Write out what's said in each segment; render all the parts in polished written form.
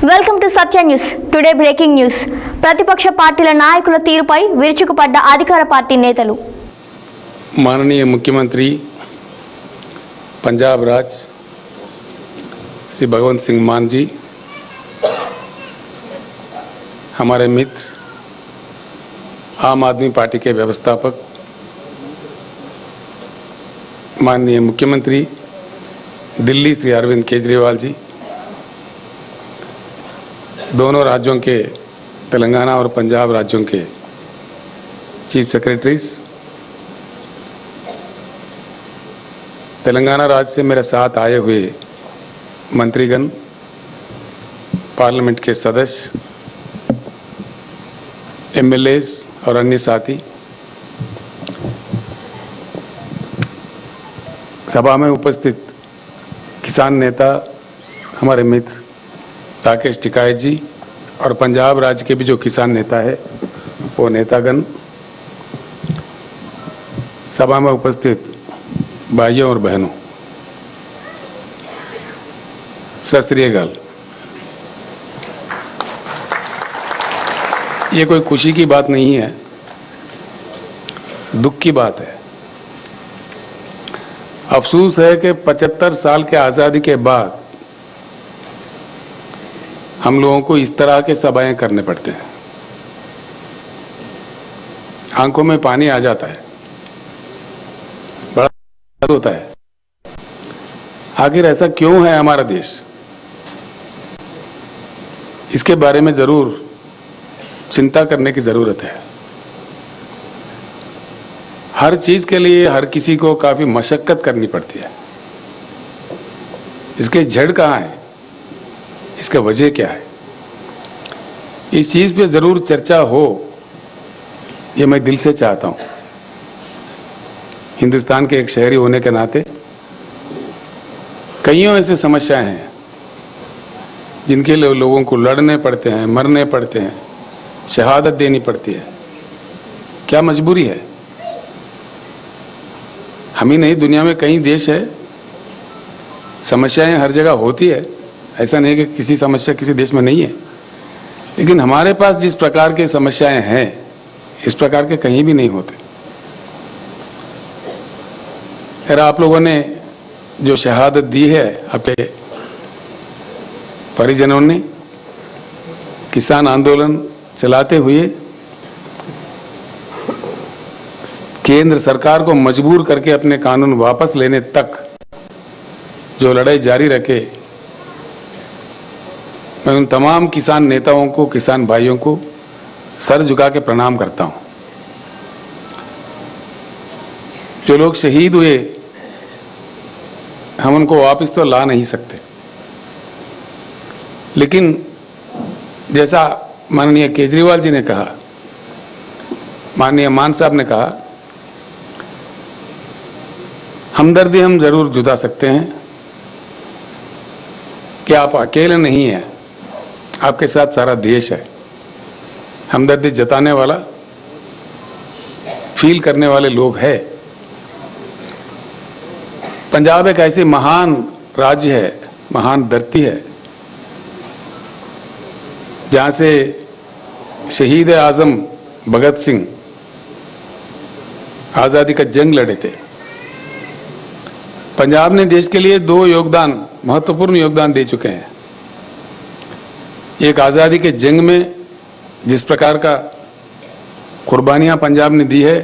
Welcome to Satya news. Today breaking news. ప్రతిపక్ష పార్టీల నాయకుల తీరుపై విరుచుకుపడ్డ అధికార పార్టీ నేతలు. माननीय मुख्यमंत्री पंजाब राज श्री भगवंत सिंह मान जी, हमारे मित्र आम आदमी पार्टी के व्यवस्थापक माननीय मुख्यमंत्री दिल्ली श्री अरविंद केजरीवाल जी, दोनों राज्यों के तेलंगाना और पंजाब राज्यों के चीफ सेक्रेटरीज, तेलंगाना राज्य से मेरे साथ आए हुए मंत्रीगण, पार्लियामेंट के सदस्य, एमएलएस और अन्य साथी, सभा में उपस्थित किसान नेता हमारे मित्र राकेश टिकायत जी और पंजाब राज्य के भी जो किसान नेता है वो नेतागण, सभा में उपस्थित भाइयों और बहनों, सत श्री अकाल। ये कोई खुशी की बात नहीं है, दुख की बात है। अफसोस है कि 75 साल के आजादी के बाद हम लोगों को इस तरह के सभाएं करने पड़ते हैं। आंखों में पानी आ जाता है, बड़ा होता है। आखिर ऐसा क्यों है हमारा देश? इसके बारे में जरूर चिंता करने की जरूरत है। हर चीज के लिए हर किसी को काफी मशक्कत करनी पड़ती है। इसके जड़ कहां है, इसका वजह क्या है, इस चीज पे जरूर चर्चा हो, ये मैं दिल से चाहता हूं। हिंदुस्तान के एक शहरी होने के नाते कईयों ऐसे समस्याएं हैं जिनके लिए लोगों को लड़ने पड़ते हैं, मरने पड़ते हैं, शहादत देनी पड़ती है। क्या मजबूरी है? हम ही नहीं, दुनिया में कई देश है, समस्याएं हर जगह होती है। ऐसा नहीं कि किसी समस्या किसी देश में नहीं है, लेकिन हमारे पास जिस प्रकार की समस्याएं हैं इस प्रकार के कहीं भी नहीं होते। फिर आप लोगों ने जो शहादत दी है, आपके परिजनों ने किसान आंदोलन चलाते हुए केंद्र सरकार को मजबूर करके अपने कानून वापस लेने तक जो लड़ाई जारी रखे, मैं उन तमाम किसान नेताओं को, किसान भाइयों को सर झुका के प्रणाम करता हूं। जो लोग शहीद हुए हम उनको वापस तो ला नहीं सकते, लेकिन जैसा माननीय केजरीवाल जी ने कहा, माननीय मान साहब ने कहा, हमदर्दी हम जरूर जुटा सकते हैं कि आप अकेले नहीं हैं, आपके साथ सारा देश है। हमदर्दी जताने वाला, फील करने वाले लोग हैं। पंजाब एक ऐसी महान राज्य है, महान धरती है, जहां से शहीद आजम भगत सिंह आजादी का जंग लड़े थे। पंजाब ने देश के लिए दो महत्वपूर्ण योगदान दे चुके हैं। एक आजादी के जंग में जिस प्रकार का कुर्बानियां पंजाब ने दी है,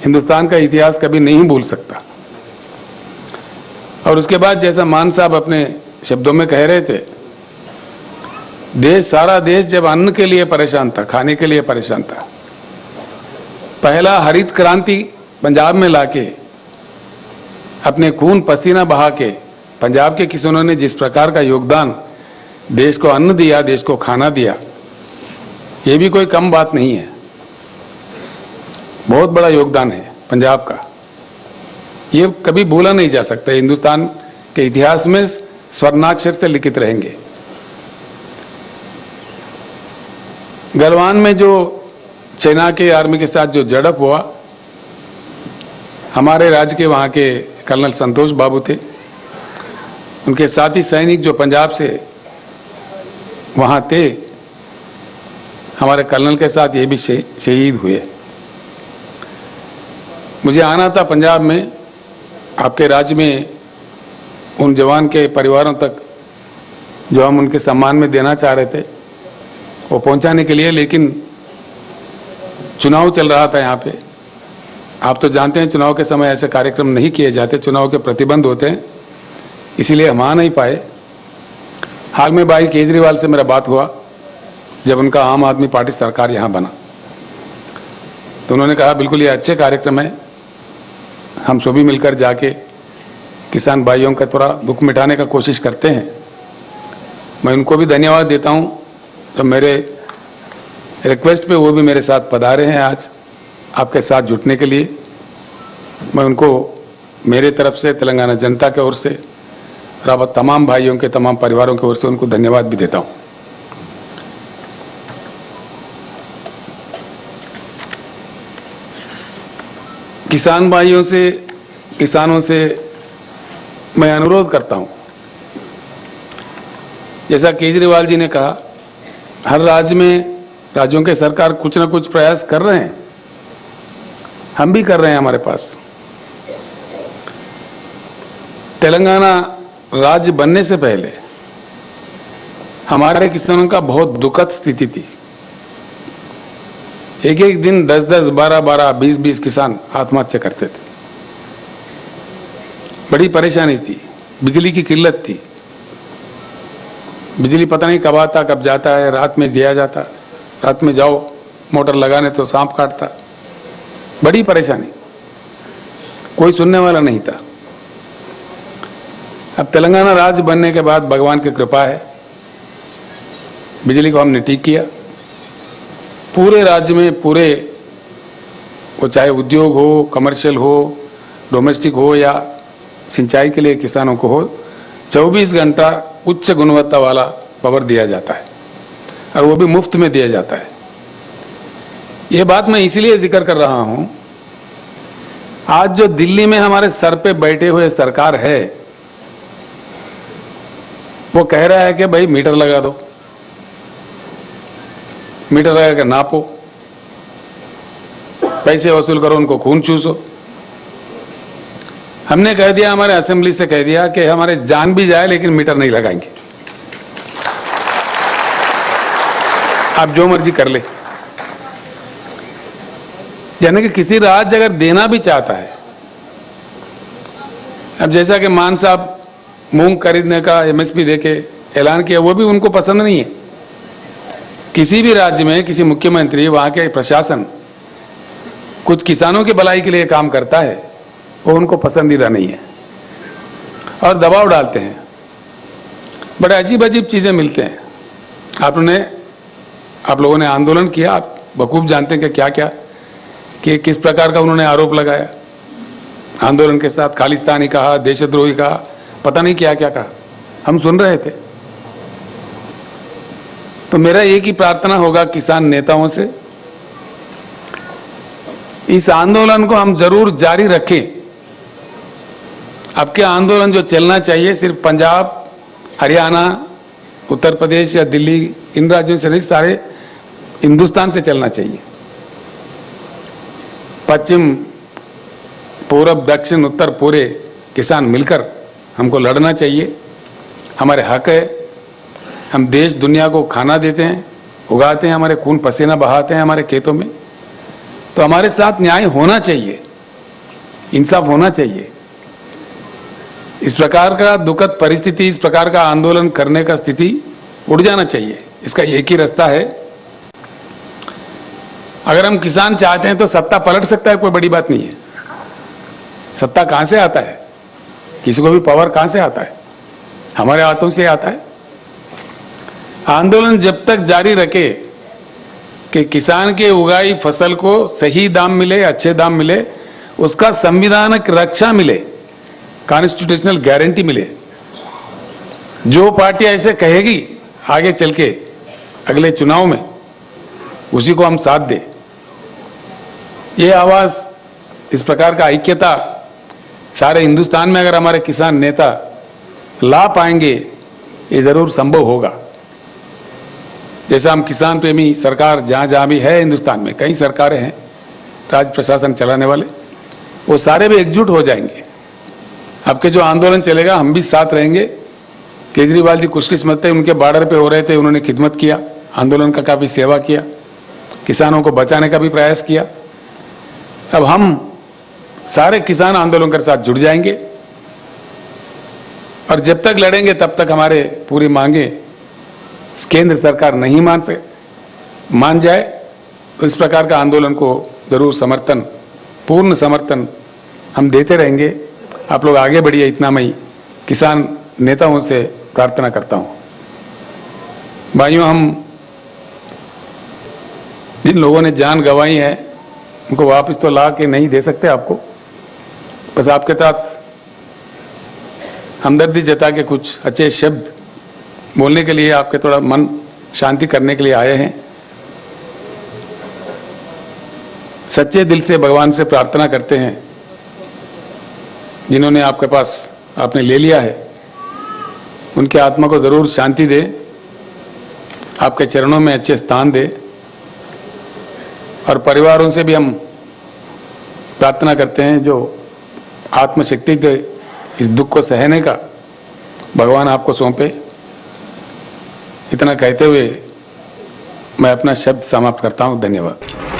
हिंदुस्तान का इतिहास कभी नहीं भूल सकता। और उसके बाद जैसा मान साहब अपने शब्दों में कह रहे थे, सारा देश जब अन्न के लिए परेशान था, खाने के लिए परेशान था, पहला हरित क्रांति पंजाब में लाके अपने खून पसीना बहा के पंजाब के किसानों ने जिस प्रकार का योगदान देश को अन्न दिया, देश को खाना दिया, ये भी कोई कम बात नहीं है। बहुत बड़ा योगदान है पंजाब का, ये कभी भूला नहीं जा सकता। हिंदुस्तान के इतिहास में स्वर्णाक्षर से लिखित रहेंगे। गलवान में जो चाइना के आर्मी के साथ जो झड़प हुआ, हमारे राज्य के वहां के कर्नल संतोष बाबू थे, उनके साथी सैनिक जो पंजाब से वहां थे, हमारे कर्नल के साथ ये भी शहीद हुए। मुझे आना था पंजाब में, आपके राज्य में उन जवान के परिवारों तक जो हम उनके सम्मान में देना चाह रहे थे वो पहुंचाने के लिए, लेकिन चुनाव चल रहा था यहाँ पे। आप तो जानते हैं चुनाव के समय ऐसे कार्यक्रम नहीं किए जाते, चुनाव के प्रतिबंध होते हैं, इसीलिए हम आ नहीं पाए। हाल में भाई केजरीवाल से मेरा बात हुआ जब उनका आम आदमी पार्टी सरकार यहां बना, तो उन्होंने कहा बिल्कुल ये अच्छे कार्यक्रम है, हम सभी मिलकर जाके किसान भाइयों का थोड़ा दुख मिटाने का कोशिश करते हैं। मैं उनको भी धन्यवाद देता हूं, तो मेरे रिक्वेस्ट पे वो भी मेरे साथ पधारे हैं आज आपके साथ जुटने के लिए। मैं उनको मेरे तरफ से, तेलंगाना जनता की ओर से और अब तमाम भाइयों के, तमाम परिवारों की ओर से उनको धन्यवाद भी देता हूं। किसान भाइयों से, किसानों से मैं अनुरोध करता हूं, जैसा केजरीवाल जी ने कहा, हर राज्य में राज्यों के सरकार कुछ ना कुछ प्रयास कर रहे हैं, हम भी कर रहे हैं। हमारे पास तेलंगाना राज्य बनने से पहले हमारे किसानों का बहुत दुखद स्थिति थी। एक एक दिन 10-10, 12-12, 20-20 किसान आत्महत्या करते थे। बड़ी परेशानी थी, बिजली की किल्लत थी, बिजली पता नहीं कब आता कब जाता है, रात में दिया जाता, रात में जाओ मोटर लगाने तो सांप काटता, बड़ी परेशानी, कोई सुनने वाला नहीं था। अब तेलंगाना राज्य बनने के बाद भगवान की कृपा है, बिजली को हमने ठीक किया। पूरे राज्य में, पूरे वो चाहे उद्योग हो, कमर्शियल हो, डोमेस्टिक हो या सिंचाई के लिए किसानों को हो, 24 घंटा उच्च गुणवत्ता वाला पावर दिया जाता है और वो भी मुफ्त में दिया जाता है। ये बात मैं इसीलिए जिक्र कर रहा हूं, आज जो दिल्ली में हमारे सर पे बैठे हुए सरकार है, वो कह रहा है कि भाई मीटर लगा दो, मीटर लगा कर नापो, पैसे वसूल करो, उनको खून चूसो। हमने कह दिया, हमारे असेंबली से कह दिया कि हमारे जान भी जाए लेकिन मीटर नहीं लगाएंगे, आप जो मर्जी कर ले। यानी कि किसी राज्य अगर देना भी चाहता है, अब जैसा कि मान साहब मूंग खरीदने का एमएसपी देके ऐलान किया, वो भी उनको पसंद नहीं है। किसी भी राज्य में किसी मुख्यमंत्री, वहां के प्रशासन कुछ किसानों की भलाई के लिए काम करता है, वो उनको पसंदीदा नहीं है और दबाव डालते हैं। बड़े अजीब अजीब चीजें मिलते हैं। आप लोगों ने आंदोलन किया, आप बखूब जानते हैं कि क्या क्या, कि किस प्रकार का उन्होंने आरोप लगाया। आंदोलन के साथ खालिस्तानी कहा, देशद्रोही कहा, पता नहीं क्या क्या कहा, हम सुन रहे थे। तो मेरा एक ही प्रार्थना होगा किसान नेताओं से, इस आंदोलन को हम जरूर जारी रखें। आपके आंदोलन जो चलना चाहिए सिर्फ पंजाब, हरियाणा, उत्तर प्रदेश या दिल्ली, इन राज्यों से नहीं, सारे हिंदुस्तान से चलना चाहिए। पश्चिम, पूरब, दक्षिण, उत्तर पूरे किसान मिलकर हमको लड़ना चाहिए। हमारे हक है, हम देश दुनिया को खाना देते हैं, उगाते हैं, हमारे खून पसीना बहाते हैं हमारे खेतों में, तो हमारे साथ न्याय होना चाहिए, इंसाफ होना चाहिए। इस प्रकार का दुखद परिस्थिति, इस प्रकार का आंदोलन करने का स्थिति उड़ जाना चाहिए। इसका एक ही रास्ता है, अगर हम किसान चाहते हैं तो सत्ता पलट सकता है, कोई बड़ी बात नहीं है। सत्ता कहां से आता है, किसी को भी पावर कहां से आता है, हमारे हाथों से आता है। आंदोलन जब तक जारी रखे कि किसान के उगाई फसल को सही दाम मिले, अच्छे दाम मिले, उसका संविधानिक रक्षा मिले, कॉन्स्टिट्यूशनल गारंटी मिले, जो पार्टी ऐसे कहेगी आगे चल के अगले चुनाव में, उसी को हम साथ दें। ये आवाज, इस प्रकार का ऐक्यता सारे हिंदुस्तान में अगर हमारे किसान नेता ला पाएंगे, ये जरूर संभव होगा। जैसा हम किसान प्रेमी सरकार जहां जहां भी है हिंदुस्तान में, कई सरकारें हैं राज्य प्रशासन चलाने वाले, वो सारे भी एकजुट हो जाएंगे। आपके जो आंदोलन चलेगा हम भी साथ रहेंगे। केजरीवाल जी खुशकिस्मत थे, उनके बॉर्डर पे हो रहे थे, उन्होंने खिदमत किया, आंदोलन का काफी सेवा किया, किसानों को बचाने का भी प्रयास किया। अब हम सारे किसान आंदोलन के साथ जुड़ जाएंगे और जब तक लड़ेंगे तब तक हमारे पूरी मांगे केंद्र सरकार नहीं मान जाए तो इस प्रकार का आंदोलन को जरूर समर्थन, पूर्ण समर्थन हम देते रहेंगे। आप लोग आगे बढ़िए, इतना मैं किसान नेताओं से प्रार्थना करता हूं। भाइयों, हम जिन लोगों ने जान गंवाई है उनको वापस तो ला के नहीं दे सकते आपको, बस आपके साथ हमदर्दी जता के कुछ अच्छे शब्द बोलने के लिए, आपके थोड़ा मन शांति करने के लिए आए हैं। सच्चे दिल से भगवान से प्रार्थना करते हैं, जिन्होंने आपके पास आपने ले लिया है उनकी आत्मा को जरूर शांति दे, आपके चरणों में अच्छे स्थान दे। और परिवारों से भी हम प्रार्थना करते हैं जो आत्मशक्ति दे इस दुख को सहने का भगवान आपको सौंपे। इतना कहते हुए मैं अपना शब्द समाप्त करता हूं। धन्यवाद।